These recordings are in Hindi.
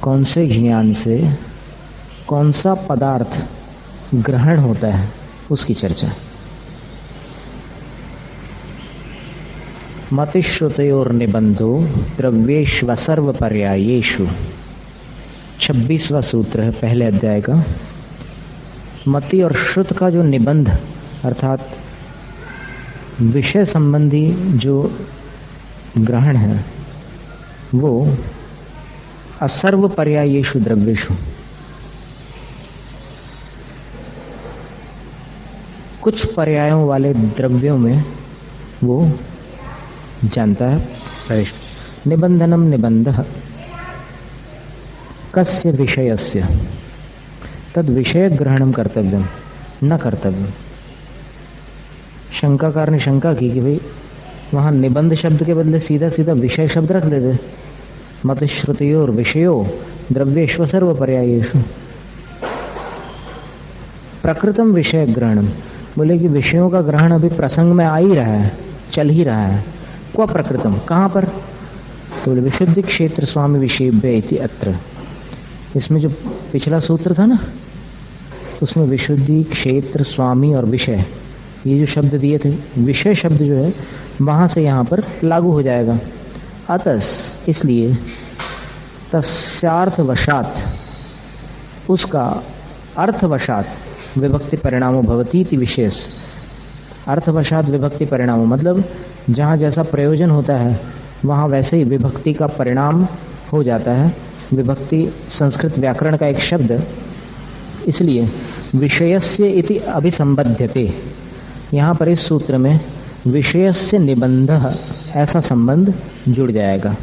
कौन से ज्ञान से कौन सा पदार्थ ग्रहण होता है उसकी चर्चा। मतिश्रुतयोर निबंधो द्रव्येष्व सर्व पर्यायेषु। 26वां सूत्र है पहले अध्याय का। मति और श्रुत का जो निबंध अर्थात विषय संबंधी जो ग्रहण है वो असर्व पर्यायेषु द्रव्येषु, कुछ पर्यायों वाले द्रव्यों में वो जानता है प्रवेश। निबंधनम निबंधः कस्य विषयस्य तद विषय ग्रहणम कर्तव्यम न कर्तव्यम। शंकाकार ने शंका की कि भाई वहाँ निबंध शब्द के बदले सीधा सीधा विषय शब्द रख लेते। मतिश्रुतियोर विषयो द्रव्येष्व सर्व पर्यायेषु। प्रकृतम विषय ग्रहणम, बोले कि विषयों का ग्रहण अभी प्रसंग में आ ही रहा है, चल ही रहा है। क्व प्रकृतम, कहाँ पर? तो बोले विशुद्धि क्षेत्र स्वामी विषयभ्य इति अत्र। इसमें जो पिछला सूत्र था ना उसमें विशुद्धि क्षेत्र स्वामी और विषय ये जो शब्द दिए थे, विषय शब्द जो है वहां से यहाँ पर लागू हो जाएगा। अतस, इसलिए तस्यार्थवशात, उसका अर्थवशात विभक्ति परिणामो भवती इति विशेष। अर्थवशात विभक्ति परिणामो मतलब जहाँ जैसा प्रयोजन होता है वहाँ वैसे ही विभक्ति का परिणाम हो जाता है। विभक्ति संस्कृत व्याकरण का एक शब्द, इसलिए विषयस्य इति अभिसंबध्यते। यहाँ पर इस सूत्र में विषयस्य निबंधः ऐसा संबंध जुड़ जाएगा।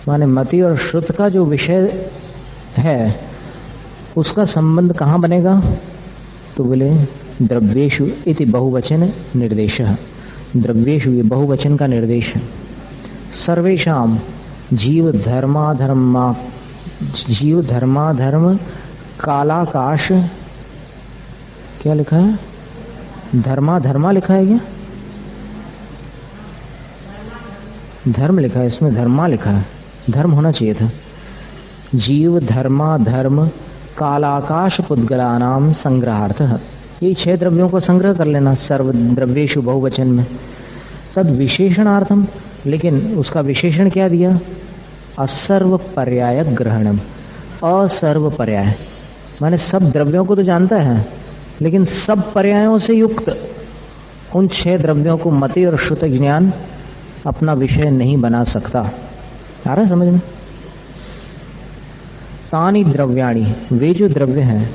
माने मति और श्रुत का जो विषय है उसका संबंध कहाँ बनेगा? तो बोले द्रव्येषु इति बहुवचन निर्देशः। द्रव्येषु ये बहुवचन का निर्देश है। सर्वेषाम जीव धर्माधर्म कालाकाश, क्या लिखा है? धर्मा लिखा है क्या? धर्म लिखा है, इसमें धर्मा लिखा है, धर्म होना चाहिए था। जीव धर्म कालाकाश पुद्गलानाम संग्रहार्थः। ये 6 द्रव्यों को संग्रह कर लेना सर्व द्रव्येषु बहुवचन में। तद विशेषणार्थम, लेकिन उसका विशेषण क्या दिया? असर्व पर्याय ग्रहणम। असर्व पर्याय माने सब द्रव्यों को तो जानता है लेकिन सब पर्यायों से युक्त उन 6 द्रव्यों को मति और श्रुत ज्ञान अपना विषय नहीं बना सकता। आ रहा है समझ में? तानि द्रव्याणि, वे जो द्रव्य हैं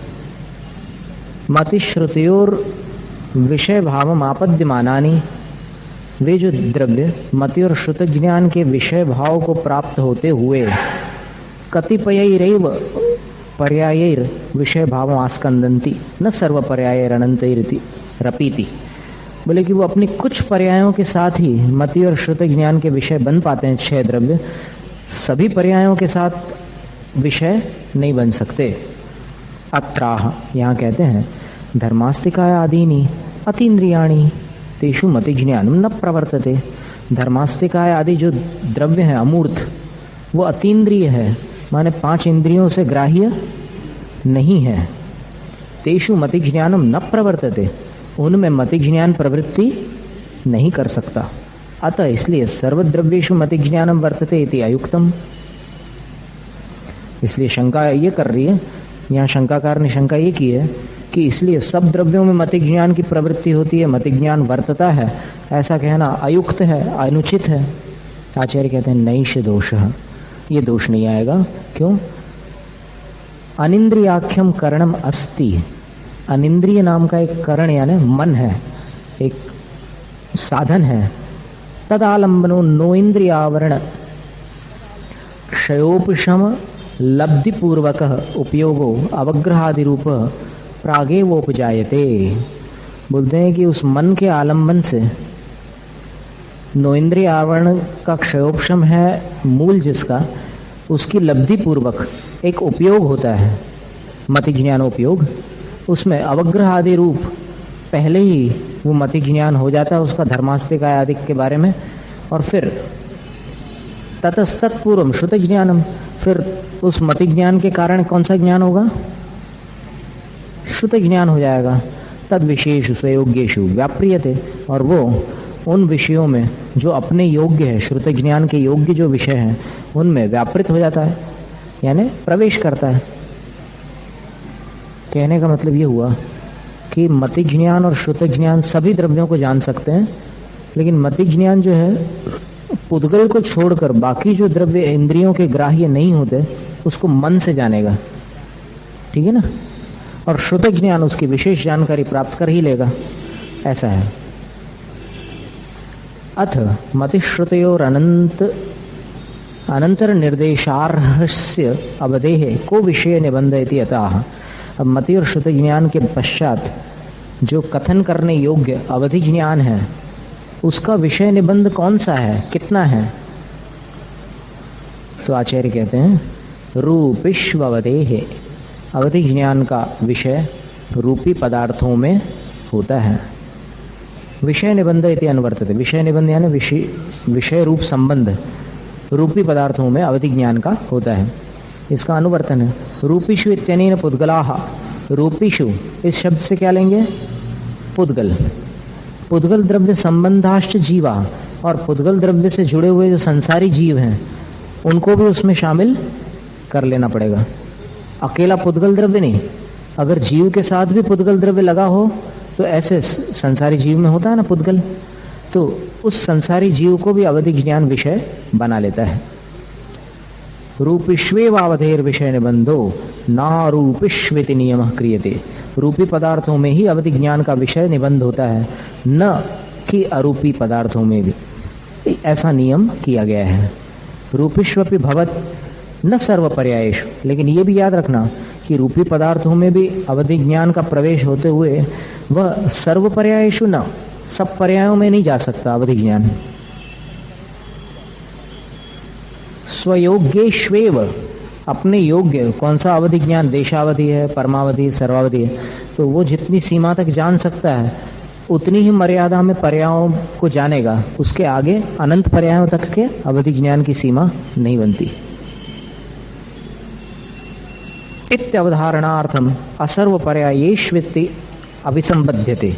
मति श्रुतियोर विषय भाव आपद्यमानानि, वे जो द्रव्य मति और श्रुत ज्ञान के विषय भाव को प्राप्त होते हुए कतिपयैरेव पर्यायैर विषय भाव आस्कंदन्ति न सर्व पर्यायैर अनन्तैरिति रपीति। बोले कि वो अपनी कुछ पर्यायों के साथ ही मति और श्रुत ज्ञान के विषय बन पाते हैं 6 द्रव्य, सभी पर्यायों के साथ विषय नहीं बन सकते। अत्राह, यहाँ कहते हैं धर्मास्तिकाय आदीनि अतीन्द्रियाणि तेषु मति ज्ञानम न प्रवर्तते। धर्मास्तिकाय आदि जो द्रव्य हैं अमूर्त, वो अतीन्द्रिय है, माने 5 इंद्रियों से ग्राह्य नहीं है। तेषु मति ज्ञानम न प्रवर्तते, उनमें मति ज्ञान प्रवृत्ति नहीं कर सकता। अतः इसलिए सर्वद्रव्येषु मति ज्ञानम वर्तते इति अयुक्तम। इसलिए शंका ये कर रही है, यहाँ शंकाकार ने शंका ये की है कि इसलिए सब द्रव्यों में मति ज्ञान की प्रवृत्ति होती है, मति ज्ञान वर्तता है, ऐसा कहना अयुक्त है, अनुचित है। आचार्य कहते हैं नैष दोषः, ये दोष नहीं आएगा। क्यों? अनिंद्रियाख्यम करणम अस्ति। अनिंद्रिय नाम का एक करण यानी मन है, एक साधन है। तदालंबनो नो इंद्रियावरण क्षयोपशम लब्धिपूर्वक उपयोगो अवग्रहादि रूप प्रागेवोपजायते। बोलते हैं कि उस मन के आलंबन से नो इंद्रिय आवरण का क्षयोपशम है मूल जिसका, उसकी लब्धि पूर्वक एक उपयोग होता है मति ज्ञान उपयोग, उसमें अवग्रह आदि रूप पहले ही वो मति ज्ञान हो जाता है उसका धर्मास्तिका आदि के बारे में, और फिर ततस्तत्पूर्व श्रुत ज्ञानम, फिर उस मति ज्ञान के कारण कौन सा ज्ञान होगा? श्रुति ज्ञान हो जाएगा। तद विशेष स्वयोग्येषु व्याप्रियते, और वो उन विषयों में जो अपने योग्य है, श्रुति ज्ञान के योग्य जो विषय हैं उनमें व्यापृत हो जाता है, यानी प्रवेश करता है। कहने का मतलब ये हुआ कि मति ज्ञान और श्रुति ज्ञान सभी द्रव्यों को जान सकते हैं, लेकिन मति ज्ञान जो है पुद्गल को छोड़कर बाकी जो द्रव्य इंद्रियों के ग्राह्य नहीं होते उसको मन से जानेगा, ठीक है ना। और श्रुति ज्ञान उसकी विशेष जानकारी प्राप्त कर ही लेगा, ऐसा है। अथ मतिश्रुतयोर अनंतर निर्देशार्हस्य अवधेः को विषय निबंध इति अतः। अब मति और श्रुति ज्ञान के पश्चात जो कथन करने योग्य अवधि ज्ञान है उसका विषय निबंध कौन सा है, कितना है? तो आचार्य कहते हैं रूपिष्ववधेः, अवधि ज्ञान का विषय रूपी पदार्थों में होता है। विषय निबंध इति अनुवर्तते, विषय निबंध यानी विषय रूप संबंध रूपी पदार्थों में अवधि ज्ञान का होता है, इसका अनुवर्तन है। रूपिषु इत्यनेन पुद्गलाः, रूपिषु इस शब्द से क्या लेंगे? पुद्गल। पुद्गल द्रव्य संबंधाश्च जीवा, और पुद्गल द्रव्य से जुड़े हुए जो संसारी जीव हैं उनको भी उसमें शामिल कर लेना पड़ेगा। अकेला पुद्गल द्रव्य नहीं, अगर जीव के साथ भी पुद्गल द्रव्य लगा हो तो ऐसे संसारी जीव में होता है ना पुद्गल, तो उस संसारी जीव को भी अवधि ज्ञान विषय बना लेता है। रूपिष्वेवावधेर विषय निबंधो नारूपिष्वेति नियमः क्रियते, रूपी पदार्थों में ही अवधि ज्ञान का विषय निबंध होता है, न कि अरूपी पदार्थों में भी। ऐसा नियम किया गया है। रूपिष्वपि भवत न सर्वपर्यायेषु, लेकिन ये भी याद रखना कि रूपी पदार्थों में भी अवधि ज्ञान का प्रवेश होते हुए वह सर्वपर्यायेषु न, सब पर्यायों में नहीं जा सकता अवधि ज्ञान। स्वयोग्येष्वेव, अपने योग्य कौन सा अवधि ज्ञान, देशावधि है, परमावधि, सर्वावधि है, तो वो जितनी सीमा तक जान सकता है उतनी ही मर्यादा में पर्यायों को जानेगा, उसके आगे अनंत पर्यायों तक के अवधि ज्ञान की सीमा नहीं बनती। इत्यवधारणार्थम असर्वपर्यायेष्विति अभिसंबध्यते,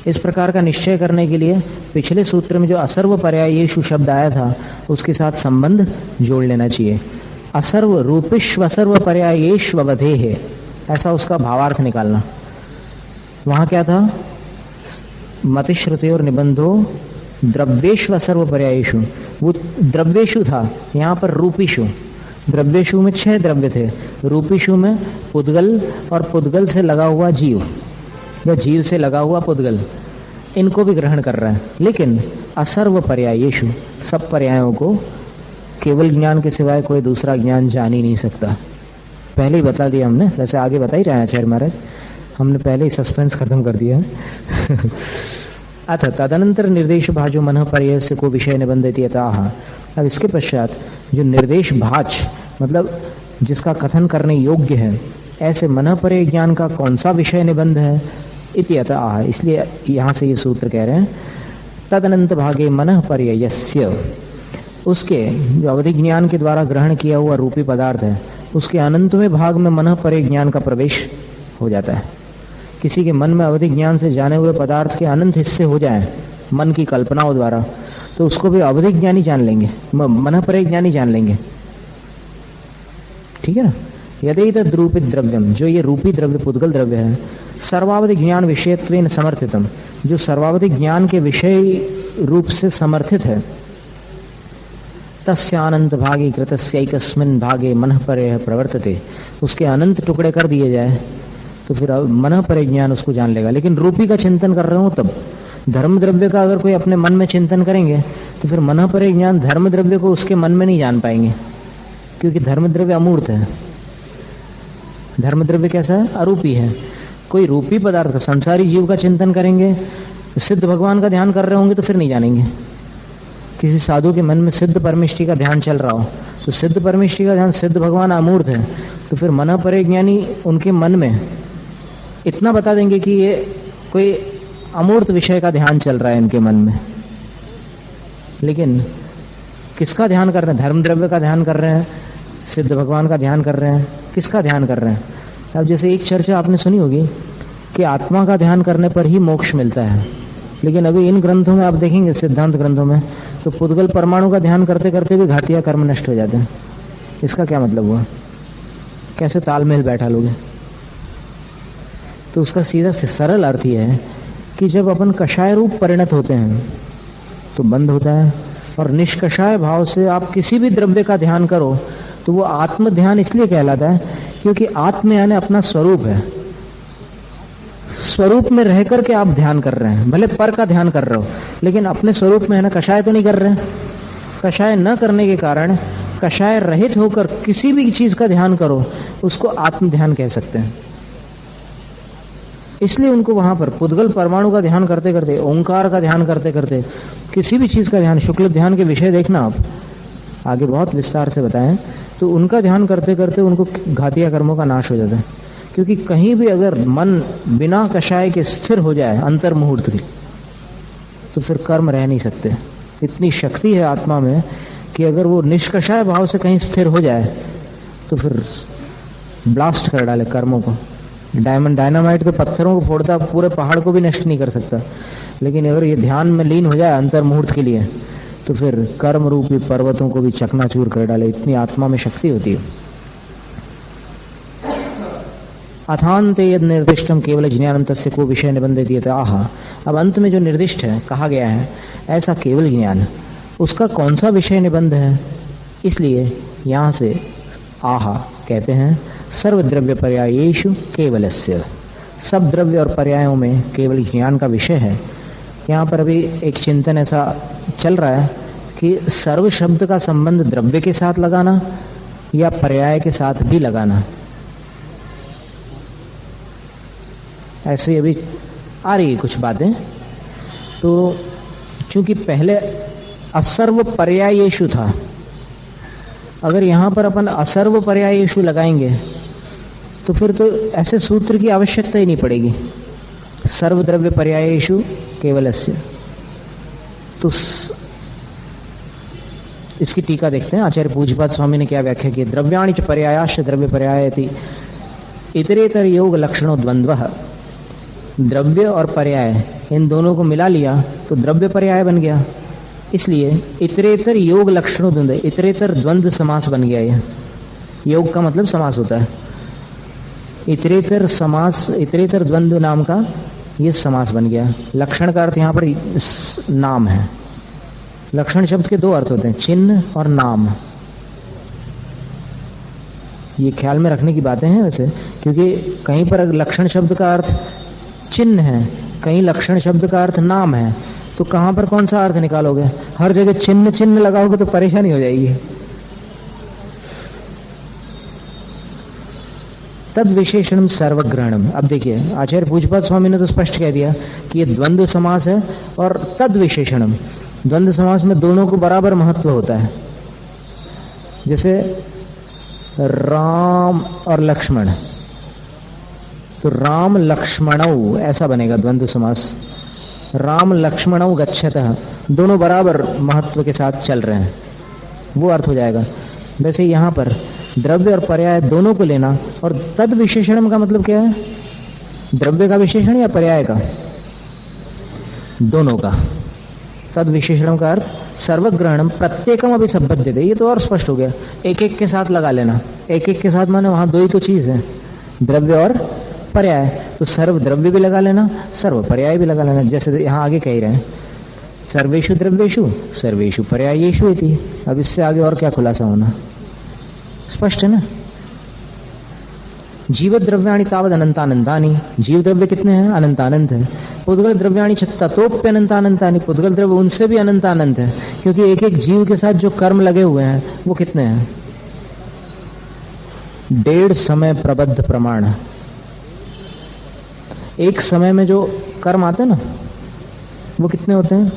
इस प्रकार का निश्चय करने के लिए पिछले सूत्र में जो असर्वपर्यायेषु शब्द आया था उसके साथ संबंध जोड़ लेना चाहिए। असर्व रूपिष्व सर्वपर्यायेष्ववधेः, ऐसा उसका भावार्थ निकालना। वहां क्या था? मतिश्रुति और निबंधो द्रव्येष्व सर्वपर्यायेषु, वो द्रव्येषु था, यहाँ पर रूपिषु। द्रव्येषु में 6 द्रव्य थे, रूपिषु में पुद्गल और पुद्गल से लगा हुआ जीव या जीव से लगा हुआ पुद्गल, इनको भी ग्रहण कर रहा है। लेकिन असर्व पर्यायेषु, सब पर्यायों को केवल ज्ञान के सिवाय कोई दूसरा ज्ञान जान ही नहीं सकता। पहले ही बता दिया हमने, वैसे आगे बता ही रहे हैं आचार्य महाराज, हमने पहले ही सस्पेंस खत्म कर दिया है। अथ तदनंतर निर्देश भाजो मन पर्याय से को विषय निबंधित यथाह, अब इसके पश्चात जो निर्देश भाज मतलब जिसका कथन करने योग्य है, ऐसे मन पर्याय ज्ञान का कौन सा विषय निबंध है इत्यतः, इसलिए यहाँ से ये सूत्र कह रहे हैं तदनंत भागे मन पर्ययस्य, उसके जो अवधि ज्ञान के द्वारा ग्रहण किया हुआ रूपी पदार्थ है उसके अनंतवें भाग में मन पर्याय ज्ञान का प्रवेश हो जाता है। किसी के मन में अवधि ज्ञान से जाने हुए पदार्थ के अनंत हिस्से हो जाएं मन की कल्पनाओं द्वारा, तो उसको भी अवधि ज्ञानी जान लेंगे, मन पर्याय ज्ञानी जान लेंगे, ठीक है ना। यदि तद्रूपित द्रव्यम, जो ये रूपी द्रव्य पुद्गल द्रव्य है, सर्वावधि ज्ञान विषयत्वेन समर्थितम, जो सर्वावधि ज्ञान के विषय रूप से समर्थित है, तस्य अनंत भागे कृतस्य एकस्मिन् भागे मनः पर्यय प्रवर्तते, उसके अनंत टुकड़े कर दिए जाए तो फिर मनः पर्यय ज्ञान उसको जान लेगा। लेकिन रूपी का चिंतन कर रहे हो तब, धर्म द्रव्य का अगर कोई अपने मन में चिंतन करेंगे तो फिर मनः पर्यय ज्ञान धर्म द्रव्य को उसके मन में नहीं जान पाएंगे, क्योंकि धर्म द्रव्य अमूर्त है। धर्म द्रव्य कैसा है? अरूपी है। कोई रूपी पदार्थ का संसारी जीव का चिंतन करेंगे, सिद्ध भगवान का ध्यान कर रहे होंगे तो फिर नहीं जानेंगे। किसी साधु के मन में सिद्ध परमेष्टि का ध्यान चल रहा हो तो सिद्ध परमेष्टि का ध्यान, सिद्ध भगवान अमूर्त है, तो फिर मनः पर्यय ज्ञानी उनके मन में इतना बता देंगे कि ये कोई अमूर्त विषय का ध्यान चल रहा है इनके मन में। लेकिन किसका ध्यान कर रहे हैं? धर्म द्रव्य का ध्यान कर रहे हैं, सिद्ध भगवान का ध्यान कर रहे हैं, किसका ध्यान कर रहे हैं? अब जैसे एक चर्चा आपने सुनी होगी कि आत्मा का ध्यान करने पर ही मोक्ष मिलता है, लेकिन अभी इन ग्रंथों में आप देखेंगे, सिद्धांत ग्रंथों में, तो पुद्गल परमाणु का ध्यान करते करते भी घातिया कर्म नष्ट हो जाते हैं। इसका क्या मतलब हुआ? कैसे तालमेल बैठा लोगे? तो उसका सीधा से सरल अर्थ यह है कि जब अपन कषाय रूप परिणत होते हैं तो बंद होता है, और निष्कषाय भाव से आप किसी भी द्रव्य का ध्यान करो तो वो आत्म ध्यान इसलिए कहलाता है क्योंकि आत्म यानी अपना स्वरूप है। स्वरूप में रह करके आप ध्यान कर रहे हैं, भले पर का ध्यान कर रहे हो लेकिन अपने स्वरूप में है ना, कषाय तो नहीं कर रहे हैं। कषाय न करने के कारण कषाय रहित होकर किसी भी चीज का ध्यान करो, उसको आत्म ध्यान कह सकते हैं। इसलिए उनको वहां पर पुद्गल परमाणु का ध्यान करते करते, ओंकार का ध्यान करते करते, किसी भी चीज का ध्यान, शुक्ल ध्यान के विषय देखना आप आगे बहुत विस्तार से बताएं, तो उनका ध्यान करते करते उनको घातिया कर्मों का नाश हो जाता है। क्योंकि कहीं भी अगर मन बिना कषाय के स्थिर हो जाए अंतर मुहूर्त की, तो फिर कर्म रह नहीं सकते। इतनी शक्ति है आत्मा में कि अगर वो निष्कषाय भाव से कहीं स्थिर हो जाए तो फिर ब्लास्ट कर डाले कर्मों को। डायनामाइट तो पत्थरों को फोड़ता, पूरे पहाड़ को भी नष्ट नहीं कर सकता, लेकिन अगर ये ध्यान में लीन हो जाए अंतर मुहूर्त के लिए तो फिर कर्म रूपी पर्वतों को भी चकनाचूर कर डाले। इतनी आत्मा में शक्ति होती है। अथान्ते यद निर्दिष्टम केवल ज्ञानम तस्य को विषय निबंधित आह। अब अंत में जो निर्दिष्ट है, कहा गया है ऐसा केवल ज्ञान, उसका कौन सा विषय निबंध है? इसलिए यहाँ से आह कहते हैं सर्वद्रव्य पर्यायेषु केवलस्य, सब द्रव्य और पर्यायों में केवल ज्ञान का विषय है। यहाँ पर अभी एक चिंतन ऐसा चल रहा है कि सर्व शब्द का संबंध द्रव्य के साथ लगाना या पर्याय के साथ भी लगाना। ऐसे अभी आ रही है कुछ बातें। तो चूंकि पहले असर्व पर्यायेषु था, अगर यहाँ पर अपन असर्व पर्यायेषु लगाएंगे तो फिर तो ऐसे सूत्र की आवश्यकता ही नहीं पड़ेगी। सर्वद्रव्य पर्यायेषु केवलस्य। तो इसकी टीका देखते हैं, आचार्य पूज्यपाद स्वामी ने क्या व्याख्या की। द्रव्याणि च पर्यायाश्च द्रव्य पर्यायति इतरेतर योग लक्षणो द्वंद्वः। द्रव्य और पर्याय इन दोनों को मिला लिया तो द्रव्य पर्याय बन गया, इसलिए इतरेतर योग लक्षणों द्वंद्व, इतरेतर द्वंद्व समास बन गया। यह योग का मतलब समास होता है। इतरेतर समास, इतरेतर द्वंद्व नाम का ये समास बन गया। लक्षण का अर्थ यहाँ पर नाम है। लक्षण शब्द के दो अर्थ होते हैं, चिन्ह और नाम। ये ख्याल में रखने की बातें हैं वैसे, क्योंकि कहीं पर लक्षण शब्द का अर्थ चिन्ह है, कहीं लक्षण शब्द का अर्थ नाम है, तो कहां पर कौन सा अर्थ निकालोगे? हर जगह चिन्ह चिन्ह लगाओगे तो परेशानी हो जाएगी। तद विशेषणम सर्वग्रहणम। अब देखिए आचार्य पूज्यपाद स्वामी ने तो स्पष्ट कह दिया कि ये द्वंद्व समास है, और तद विशेषणम, द्वंद्व समास में दोनों को बराबर महत्व होता है। जैसे राम और लक्ष्मण, तो राम लक्ष्मणौ ऐसा बनेगा द्वंद्व समास। राम लक्ष्मणौ गच्छतः, दोनों बराबर महत्व के साथ चल रहे हैं, वो अर्थ हो जाएगा। वैसे यहाँ पर द्रव्य और पर्याय दोनों को लेना, और तद विशेषण का मतलब क्या है? द्रव्य का विशेषण या पर्याय का? दोनों का। तद विशेषण का अर्थ सर्वग्रहणम प्रत्येकम अभी संबद्ध। ये तो और स्पष्ट हो गया, एक एक के साथ लगा लेना। एक एक के साथ माने वहां दो ही तो चीज है, द्रव्य और पर्याय। तो सर्व द्रव्य भी लगा लेना, सर्व पर्याय भी लगा लेना। जैसे यहाँ आगे कह रहे हैं सर्वेषु द्रव्येषु सर्वेषु पर्यायेषु इति। अब इससे आगे और क्या खुलासा होना? स्पष्ट है ना। जीव द्रव्याणि तावद अनंतानंतानि। जीव द्रव्य कितने हैं? अनंतानंत है। पुद्गल द्रव्याणि ततोप्य अनंतानंतानि। पुद्गल द्रव्य उनसे भी अनंतानंत है, क्योंकि एक एक जीव के साथ जो कर्म लगे हुए हैं वो कितने हैं? 1.5 समय प्रबद्ध प्रमाण। एक समय में जो कर्म आते हैं ना, वो कितने होते हैं?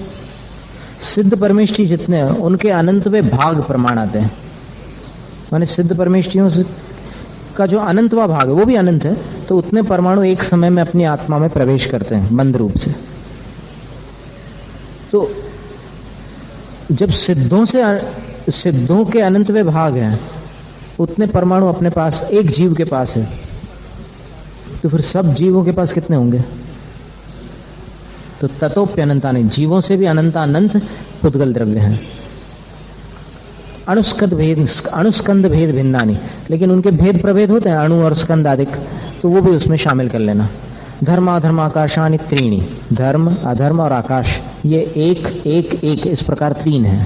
सिद्ध परमेष्ठी जितने हैं उनके अनंतवे भाग प्रमाण आते हैं। माने सिद्ध परमेष्ठियों का जो अनंतवा भाग है वो भी अनंत है, तो उतने परमाणु एक समय में अपनी आत्मा में प्रवेश करते हैं बंद रूप से। तो जब सिद्धों के अनंतवे भाग हैं, उतने परमाणु अपने पास एक जीव के पास है, तो फिर सब जीवों के पास कितने होंगे? तो ततोप्यनंता नहीं, जीवों से भी अनंतानंत पुद्गल द्रव्य हैं। अणुस्कंद भेद भिन्नानि, लेकिन उनके भेद प्रभेद होते हैं, अणु और स्कंद आदि, तो वो भी उसमें शामिल कर लेना। धर्म अधर्म आकाशानि त्रीणि, धर्म अधर्म और आकाश ये एक एक एक इस प्रकार तीन है।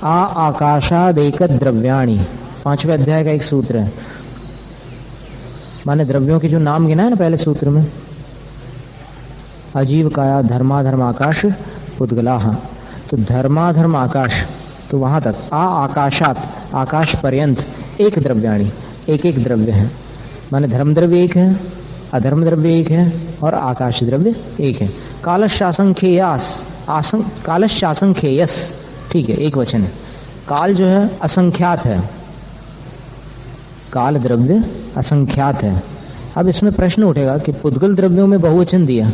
आकाशादेक द्रव्याणि, 5वें अध्याय का एक सूत्र है, माने द्रव्यों के जो नाम गिना है ना पहले सूत्र में, अजीव काया धर्माधर्म आकाश पुद्गलाः, तो धर्माधर्म आकाश, तो वहां तक आकाशात आकाश पर्यंत एक द्रव्याणि, एक एक द्रव्य है, माने धर्म द्रव्य एक है, अधर्म द्रव्य एक है और आकाश द्रव्य एक है। कालश्चासंख्येयस, ठीक है, एक वचन है। काल जो है असंख्यात है, काल द्रव्य असंख्यात है। अब इसमें प्रश्न उठेगा कि पुद्गल द्रव्यों में बहुवचन दिया,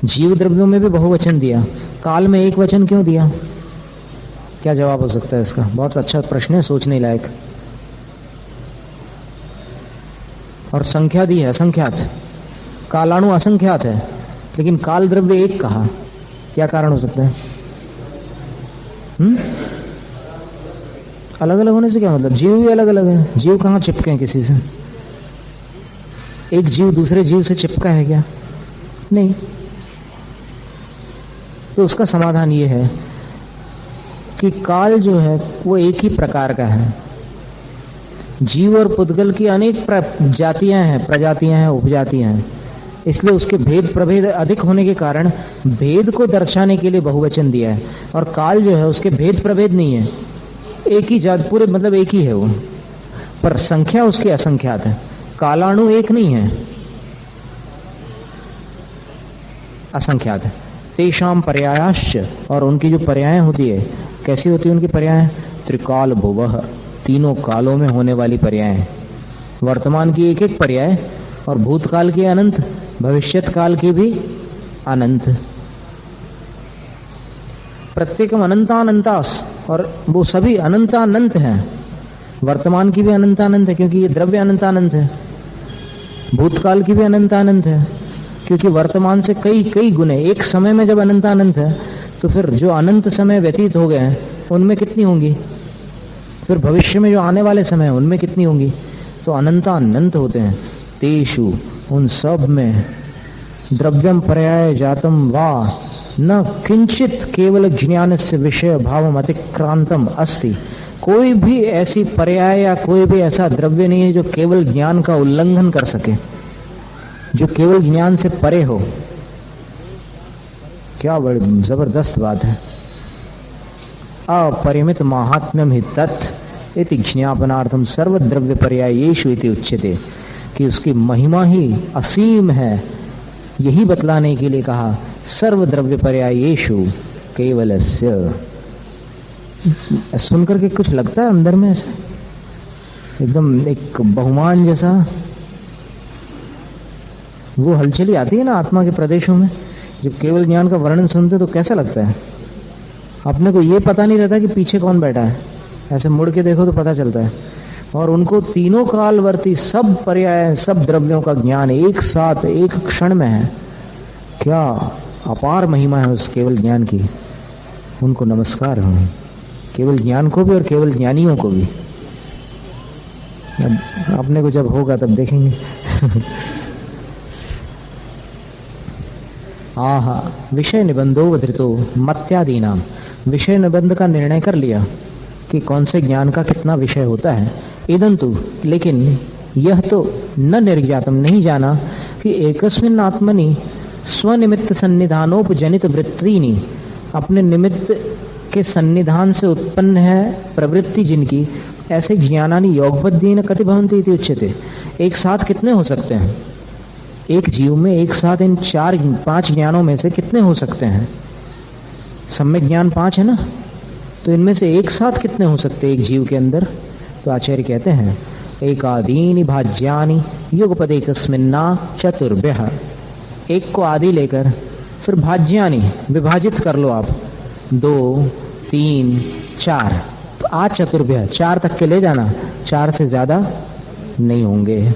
जीव द्रव्यों में भी बहुवचन दिया, काल में एक वचन क्यों दिया? क्या जवाब हो सकता है इसका? बहुत अच्छा प्रश्न है, सोचने लायक। और संख्या दी है असंख्यात, कालाणु असंख्यात है, लेकिन काल द्रव्य एक कहा, क्या कारण हो सकता है? अलग अलग होने से क्या मतलब? जीव भी अलग अलग है, जीव कहाँ चिपके हैं किसी से? एक जीव दूसरे जीव से चिपका है क्या? नहीं। तो उसका समाधान ये है कि काल जो है वो एक ही प्रकार का है। जीव और पुद्गल की अनेक जातियां हैं, प्रजातियां हैं, उपजातियां हैं, इसलिए उसके भेद प्रभेद अधिक होने के कारण भेद को दर्शाने के लिए बहुवचन दिया है। और काल जो है उसके भेद प्रभेद नहीं है, एक ही जात, पूरे मतलब एक ही है वो, पर संख्या उसकी असंख्यात है। कालाणु एक नहीं है, असंख्यात है। तेषाम पर्यायाश्च, और उनकी जो पर्याय होती है कैसी होती है उनकी पर्याय? त्रिकाल भुवः, तीनों कालों में होने वाली पर्याय। वर्तमान की एक एक पर्याय और भूतकाल की अनंत, भविष्यत काल की भी अनंत। प्रत्येकम अनंतानंतास, और वो सभी अनंतानंत हैं। वर्तमान की भी अनंतानंत है क्योंकि ये द्रव्य अनंतानंत है, भूतकाल की भी अनंतानंत है क्योंकि वर्तमान से कई कई गुने। एक समय में जब अनंतानंत है तो फिर जो अनंत समय व्यतीत हो गए हैं उनमें कितनी होंगी, फिर भविष्य में जो आने वाले समय हैं उनमें कितनी होंगी? तो अनंतानंत होते हैं। तेषु, उन सब में, द्रव्यम पर्याय जातम वा न किंचित केवल ज्ञानस्य विषय भावम अतिक्रांतम अस्ति, कोई भी ऐसी पर्याय या कोई भी ऐसा द्रव्य नहीं है जो केवल ज्ञान का उल्लंघन कर सके, जो केवल ज्ञान से परे हो। क्या बड़ी जबरदस्त बात है। अपरिमित महात्म्यम हि तत् इति ज्ञापनार्थम सर्वद्रव्य पर्यायेषु इति उच्यते, कि उसकी महिमा ही असीम है, यही बतलाने के लिए कहा सर्वद्रव्य पर्यायेषु केवलस्य। सुनकर के कुछ लगता है अंदर में ऐसा एकदम एक बहुमान जैसा वो हलचली आती है ना आत्मा के प्रदेशों में, जब केवल ज्ञान का वर्णन सुनते तो कैसा लगता है? अपने को ये पता नहीं रहता कि पीछे कौन बैठा है, ऐसे मुड़ के देखो तो पता चलता है। और उनको तीनों कालवर्ती सब पर्याय, सब द्रव्यों का ज्ञान एक साथ एक क्षण में है। क्या अपार महिमा है उस केवल ज्ञान की। उनको नमस्कार हो, केवल ज्ञान को भी और केवल ज्ञानियों को भी। अब अपने को जब होगा तब देखेंगे। आहा, विषय निबंधो वधृतो मत्यादि नाम, विषय निबंध का निर्णय कर लिया कि कौन से ज्ञान का कितना विषय होता है। इदंतु, लेकिन यह तो न निर्ज्ञातम, नहीं जाना कि एकस्मिन् आत्मनि स्वनिमित्त सन्निधानोपजनित वृत्तिनी, अपने निमित्त के सन्निधान से उत्पन्न है प्रवृत्ति जिनकी, ऐसे ज्ञानानि योगबद्धेन कति भवन्ति इति उच्यते। एक साथ कितने हो सकते हैं एक जीव में? एक साथ इन 4-5 ज्ञानों में से कितने हो सकते हैं? सम्यक ज्ञान 5 है ना, तो इनमें से एक साथ कितने हो सकते हैं एक जीव के अंदर? तो आचार्य कहते हैं एकादीनि भाज्यानि युगपदेकस्मिन्ना चतुर्भ्यः, एक को आदि लेकर फिर भाज्यानि विभाजित कर लो आप, 2, 3, 4, तो तो आज चतुर्भ्य 4 तक के ले जाना, 4 से ज्यादा नहीं होंगे।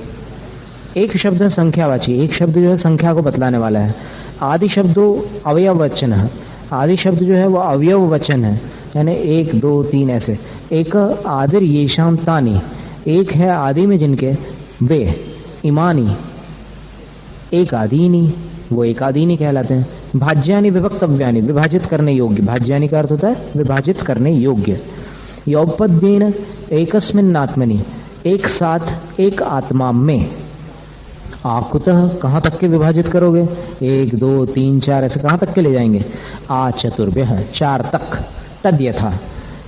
एक शब्द है संख्यावाची, एक शब्द जो है संख्या को बतलाने वाला है। आदि शब्दों अवयव वचन है, आदि शब्द जो है वो अवयव वचन है, यानी 1 2 3 ऐसे। एक आदिर येषाम तानी, एक है आदि में जिनके, वे इमानी एक आदीनी, वो एक आदीनी कहलाते हैं। भाज्यानि विभक्तव्यानि, विभाजित करने योग्य, भाज्यानि का अर्थ होता है विभाजित करने योग्य। यौपद्येन एकस्मिन् आत्मनि, एक साथ एक आत्मा में। आकुतः कहाँ तक के विभाजित करोगे, 1 2 3 4 ऐसे कहाँ तक के ले जाएंगे। आ चतुर्भ्यः 4 तक। तद यथा,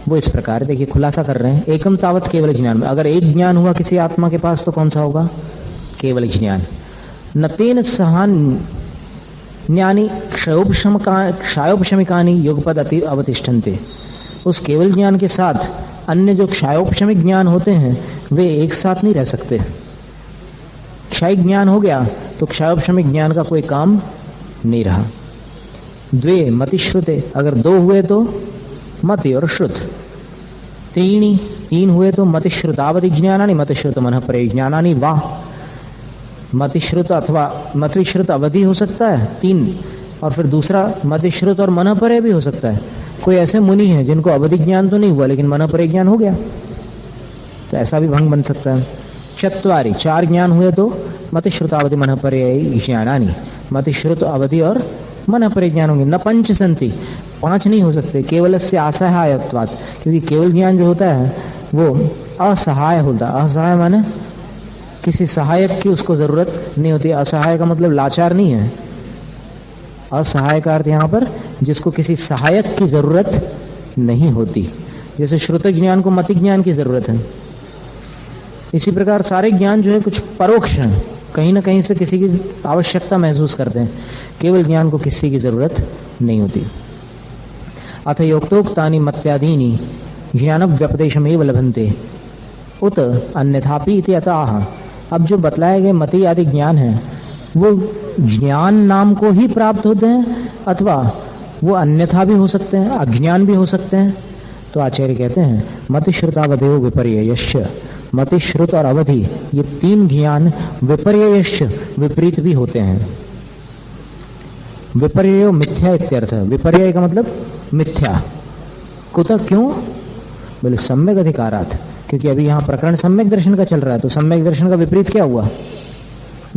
वो इस प्रकार, देखिए खुलासा कर रहे हैं। एकम तावत केवल ज्ञान में, अगर एक ज्ञान हुआ किसी आत्मा के पास तो कौन सा होगा, केवल ज्ञान। न तेन सहान ज्ञानी क्षयोपशमिकानि युगपद अवतिष्ठन्ते, उस केवल ज्ञान के साथ अन्य जो क्षयोपशमिक ज्ञान होते हैं वे एक साथ नहीं रह सकते। क्षय ज्ञान हो गया तो क्षयोपशमिक ज्ञान का कोई काम नहीं रहा। द्वे मतिश्रुते, अगर 2 हुए तो मति और श्रुत। तीनी, 3 हुए तो मतिश्रुतावधि ज्ञानानि मतिश्रुत मन परे ज्ञानानि वाह। मतिश्रुत अथवा मतिश्रुत अवधि हो सकता है 3, और फिर दूसरा मतिश्रुत और मन परे भी हो सकता है। कोई ऐसे मुनि हैं जिनको अवधि ज्ञान तो नहीं हुआ लेकिन मन परे ज्ञान हो गया, तो ऐसा भी भंग बन सकता है। चत्वारि, 4 ज्ञान हुए तो मतिश्रुतावधि मन परे ज्ञानानि, मतिश्रुत अवधि और मन परे ज्ञान होंगे। न पंच संति, 5 नहीं हो सकते। केवल से असहायत्वात्, क्योंकि केवल ज्ञान जो होता है वो असहाय होता है। असहाय माने किसी सहायक की उसको जरूरत नहीं होती। असहाय का मतलब लाचार नहीं है। असहाय का अर्थ यहाँ पर जिसको किसी सहायक की जरूरत नहीं होती। जैसे श्रुत ज्ञान को मति ज्ञान की जरूरत है, इसी प्रकार सारे ज्ञान जो है कुछ परोक्ष हैं, कहीं ना कहीं से किसी की आवश्यकता महसूस करते हैं। केवल ज्ञान को किसी की जरूरत नहीं होती। अथ योक्तोक्तानि मत्यादीनि ज्ञान व्यपदेशमेव लभन्ते उत अन्यथापि इति अतः। अब जो बतलाए गए मति आदि ज्ञान है वो ज्ञान नाम को ही प्राप्त होते हैं अथवा वो अन्यथा भी हो सकते हैं, अज्ञान भी हो सकते हैं। तो आचार्य कहते हैं मतिश्रुतावधयो विपर्ययश्च, मतिश्रुत और अवधि ये 3 ज्ञान विपर्ययश्च विपरीत भी होते हैं। विपर्यय मिथ्या इत्यर्थ। विपर्यय का मतलब मिथ्या। कुतः, क्यों, बोले सम्यक अधिकारात, क्योंकि अभी यहाँ प्रकरण सम्यक दर्शन का चल रहा है, तो सम्यक दर्शन का विपरीत क्या हुआ,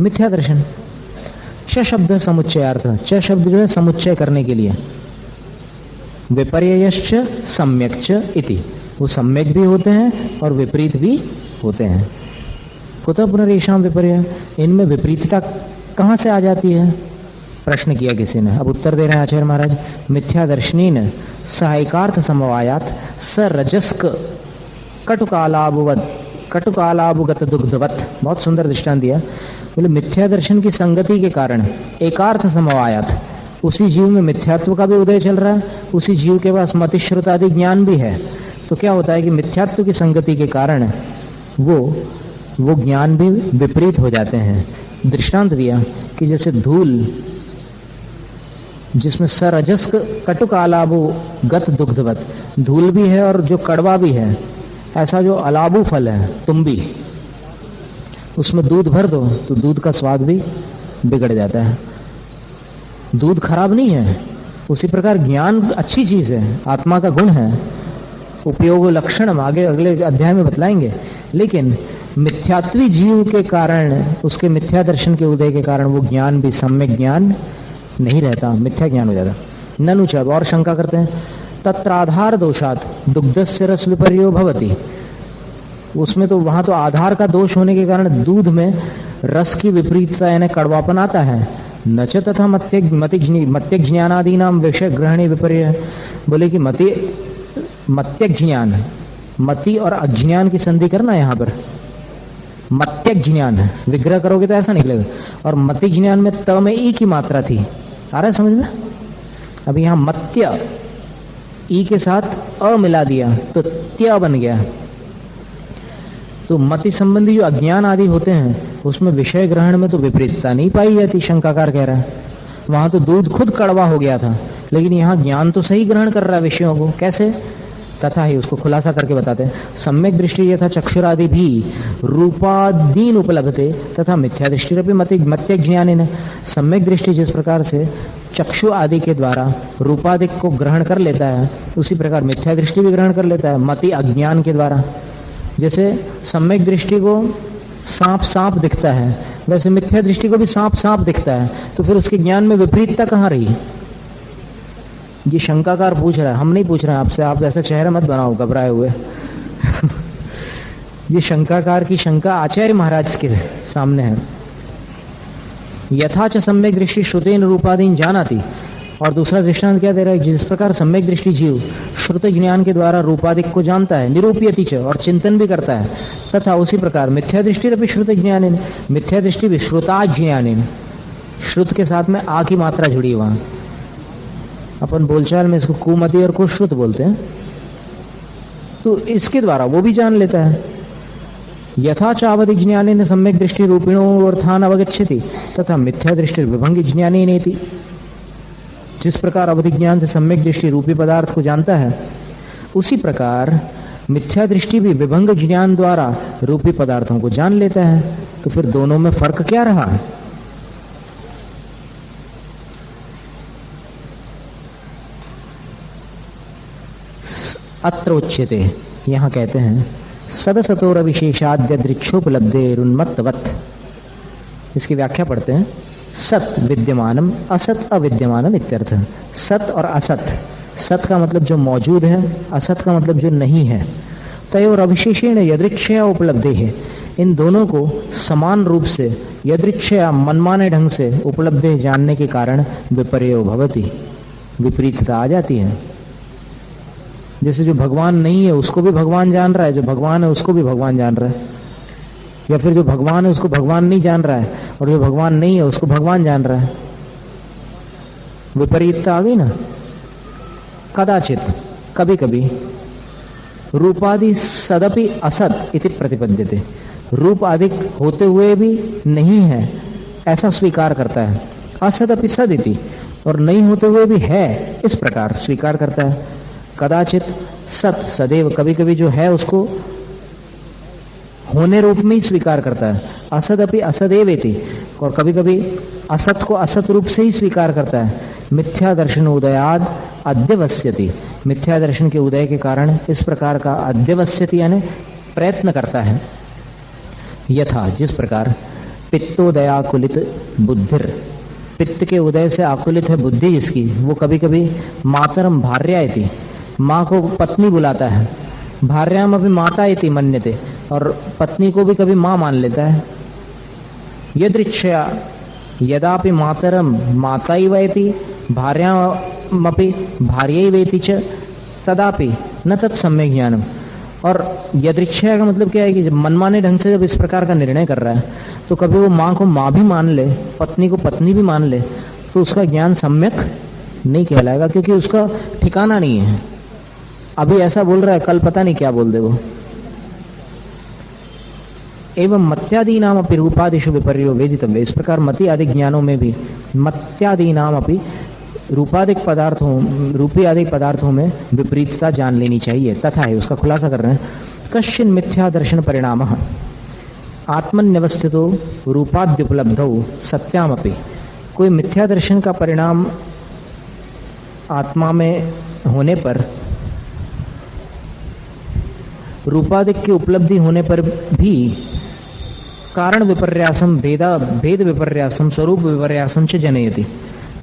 मिथ्या दर्शन। च शब्द समुच्चयार्थ, च शब्द जो है समुच्चय करने के लिए। विपर्ययश्च सम्यक्च इति, वो सम्यक भी होते हैं और विपरीत भी होते हैं। कुतः पुनरेषां विपर्यय, इनमें विपरीतता कहाँ से आ जाती है, प्रश्न किया किसी ने। अब उत्तर दे रहे हैं आचार्य महाराज। मिथ्यादर्शनेन सहायकार्थ समवायात स रजस्क कटुकालाबुगत दुग्धवत, बहुत सुंदर दृष्टांत दिया। बोले मिथ्या दर्शन की संगति के कारण एकार्थ समवायात, उसी जीव में मिथ्यात्व का भी उदय चल रहा है, उसी जीव के पास मतिश्रुत आदि ज्ञान भी है, तो क्या होता है कि मिथ्यात्व की संगति के कारण वो ज्ञान भी विपरीत हो जाते हैं। दृष्टांत दिया कि जैसे धूल जिसमें सरजस्क कटुक आलाबु गत दुग्धवत, धूल भी है और जो कड़वा भी है, ऐसा जो अलाबू फल है तुम्बी, उसमें दूध भर दो तो दूध का स्वाद भी बिगड़ जाता है, दूध खराब नहीं है। उसी प्रकार ज्ञान अच्छी चीज है, आत्मा का गुण है, उपयोग लक्षण हम आगे अगले अध्याय में बतलाएंगे, लेकिन मिथ्यात्वी जीव के कारण, उसके मिथ्या दर्शन के उदय के कारण वो ज्ञान भी सम्यक ज्ञान नहीं रहता, मिथ्या ज्ञान हो जाता। ननु च, और शंका करते हैं, तत्राधार दोषात दुग्धस्य रस विपर्यो भवति, उसमें तो वहां तो आधार का दोष होने के कारण दूध में रस की विपरीतता यानी कड़वापन आता है। न च तथा मत्य ज्ञानादि नाम विषय ग्रहणी विपर्य, बोले कि मत्य ज्ञान, मति और अज्ञान की संधि करना यहाँ पर, मत्य ज्ञान विग्रह करोगे तो ऐसा निकलेगा, और मति ज्ञान में त में ई की मात्रा थी, आ रहा है समझ में। अब यहाँ मत्य ई के साथ अ मिला दिया तो त्य बन गया। तो मति संबंधी जो अज्ञान आदि होते हैं उसमें विषय ग्रहण में तो विपरीतता नहीं पाई जाती, शंकाकार कह रहा है। वहां तो दूध खुद कड़वा हो गया था, लेकिन यहाँ ज्ञान तो सही ग्रहण कर रहा है विषयों को। कैसे? तथा ही उसको खुलासा करके बताते हैं, सम्यक दृष्टि यथा चक्षुरादि भी रूपादीन उपलब्धते तथा मिथ्या दृष्टि मत्य ज्ञान। सम्यक दृष्टि जिस प्रकार से चक्षु आदि के द्वारा रूपादिक को ग्रहण कर लेता है, उसी प्रकार मिथ्या दृष्टि भी ग्रहण कर लेता है मति अज्ञान के द्वारा। जैसे सम्यक दृष्टि को सांप सांप दिखता है, वैसे मिथ्या दृष्टि को भी सांप सांप दिखता है, तो फिर उसके ज्ञान में विपरीतता कहाँ रही? ये शंकाकार पूछ रहा है, हम नहीं पूछ रहे हैं आपसे, आप ऐसा चेहरा मत बनाओ घबराए हुए। ये शंकाकार की शंका आचार्य महाराज के सामने है। यथा च सम्यक दृष्टि श्रुतेन रूपादीन जानाति, और दूसरा दृष्टांत क्या दे रहा है, जिस प्रकार सम्यक दृष्टि जीव श्रुत ज्ञान के द्वारा रूपादिक को जानता है, निरूपयति च, और चिंतन भी करता है, तथा उसी प्रकार मिथ्या दृष्टि भी श्रुत ज्ञान, मिथ्या दृष्टि भी श्रुता ज्ञान, श्रुत के साथ में आ की मात्रा जुड़ी है। वहां अपन बोलचाल में इसको कुमति और कुश्रुत बोलते हैं, तो इसके द्वारा वो भी जान लेता है। यथा चावधि ज्ञानेन सम्यक दृष्टि रूपिणो अर्थान अवगच्छति तथा मिथ्या दृष्टि विभंग ज्ञानेनेति, जिस प्रकार अवधि ज्ञान से सम्यक दृष्टि रूपी पदार्थ को जानता है, उसी प्रकार मिथ्या दृष्टि भी विभंग ज्ञान द्वारा रूपी पदार्थों को जान लेता है। तो फिर दोनों में फर्क क्या रहा? अत्र उच्यते, यहां कहते हैं सदसतोर विशेषाद्य दृक्षोपलब्धेरुन्मत्तवत्। इसकी व्याख्या पढ़ते हैं, सत विद्यमानम असत अविद्यमानम इत्यर्थ। सत और असत, सत का मतलब जो मौजूद है, असत का मतलब जो नहीं है। तयोर अविशेषेण यदृच्छया उपलब्धे है, इन दोनों को समान रूप से यदृच्छया मनमाने ढंग से उपलब्धे जानने के कारण विपर्यो भवति, विपरीतता आ जाती है। जैसे जो भगवान नहीं है उसको भी भगवान जान रहा है, जो भगवान है उसको भी भगवान जान रहा है, या फिर जो भगवान है उसको भगवान नहीं जान रहा है, और जो भगवान नहीं है उसको भगवान जान रहा है। विपरीतता आ गई ना। कदाचित, कभी कभी रूपादि सदपि असत इति प्रतिपद्यते, रूप आदि होते हुए भी नहीं है ऐसा स्वीकार करता है। असदपि सद इति, और नहीं होते हुए भी है इस प्रकार स्वीकार करता है। कदाचित सत सदैव, कभी कभी जो है उसको होने रूप में ही स्वीकार करता है। असदपि असदेवेति, और कभी कभी असत को असत रूप से ही स्वीकार करता है। मिथ्या दर्शन उदयाद अध्यवस्यति, मिथ्या दर्शन के उदय के कारण इस प्रकार का अध्यवस्यति यानी प्रयत्न करता है। यथा, जिस प्रकार पित्तोदयाकुलित बुद्धिर, पित्त के उदय से आकुलित है बुद्धि जिसकी, वो कभी कभी मातरम भार्यायति, माँ को पत्नी बुलाता है। भार्याम अभी माता इति मन्यते, और पत्नी को भी कभी माँ मान लेता है। यदृच्छया यदापि मातरम माताइवैति भार्यामपि भार्यैवेति च तदापि न तत्सम्यक ज्ञानम, और यदृच्छया का मतलब क्या है कि जब मनमाने ढंग से जब इस प्रकार का निर्णय कर रहा है, तो कभी वो माँ को माँ भी मान ले, पत्नी को पत्नी भी मान ले, तो उसका ज्ञान सम्यक नहीं कहलाएगा, क्योंकि उसका ठिकाना नहीं है। अभी ऐसा बोल रहा है, कल पता नहीं क्या बोल दे वो। एवं मत्यादि नाम अपि रूपादिषु विपर्यो वेदितव्य, इस प्रकार मति आदि ज्ञानों में भी मत्यादि नाम अपि रूपादिक पदार्थों, रूपी आदि पदार्थों में विपरीतता जान लेनी चाहिए। तथा है, उसका खुलासा कर रहे हैं, कश्चिन मिथ्या दर्शन परिणामः आत्मन्यवस्थितो रूपाद्युपलब्धौ सत्यामपि, कोई मिथ्या दर्शन का परिणाम आत्मा में होने पर, रूपादिक की उपलब्धि होने पर भी कारण विपर्यासम भेद विपर्यासम स्वरूप विपर्यासम च जनयति,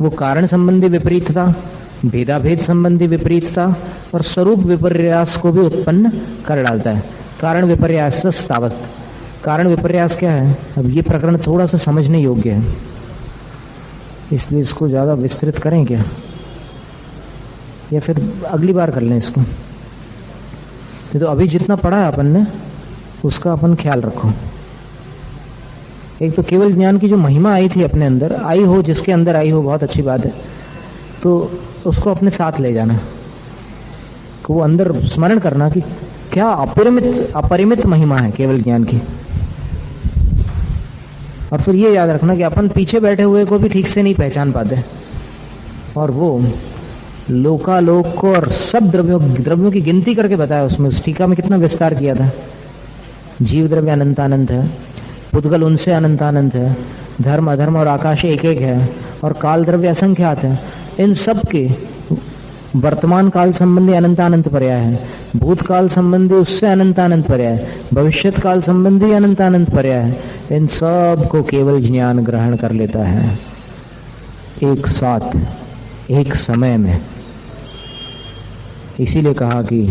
वो कारण संबंधी विपरीतता, भेदाभेद संबंधी विपरीतता और स्वरूप विपर्यास को भी उत्पन्न कर डालता है। कारण विपर्यास तावत, कारण विपर्यास क्या है, अब ये प्रकरण थोड़ा सा समझने योग्य है, इसलिए इसको ज्यादा विस्तृत करें क्या, या फिर अगली बार कर लें इसको। तो अभी जितना पढ़ा है अपन ने उसका अपन ख्याल रखो। एक तो केवल ज्ञान की जो महिमा आई थी अपने अंदर, आई हो जिसके अंदर आई हो, बहुत अच्छी बात है, तो उसको अपने साथ ले जाना, को वो अंदर स्मरण करना कि क्या अपरिमित महिमा है केवल ज्ञान की। और फिर ये याद रखना कि अपन पीछे बैठे हुए को भी ठीक से नहीं पहचान पाते, और वो लोकालोक को और सब द्रव्यों की गिनती करके बताया। उसमें उस टीका में कितना विस्तार किया था। जीव द्रव्य अनंतानंत है, पुद्गल उनसे अनंतानंत है, धर्म अधर्म और आकाश एक एक है, और काल द्रव्य असंख्यात है। इन सब के वर्तमान काल संबंधी अनंतानंत पर्याय है, भूतकाल संबंधी उससे अनंतानंत पर्याय, भविष्यत काल संबंधी अनंतानंत पर्याय है। इन सब को केवल ज्ञान ग्रहण कर लेता है एक साथ, एक समय में। इसीलिए कहा कि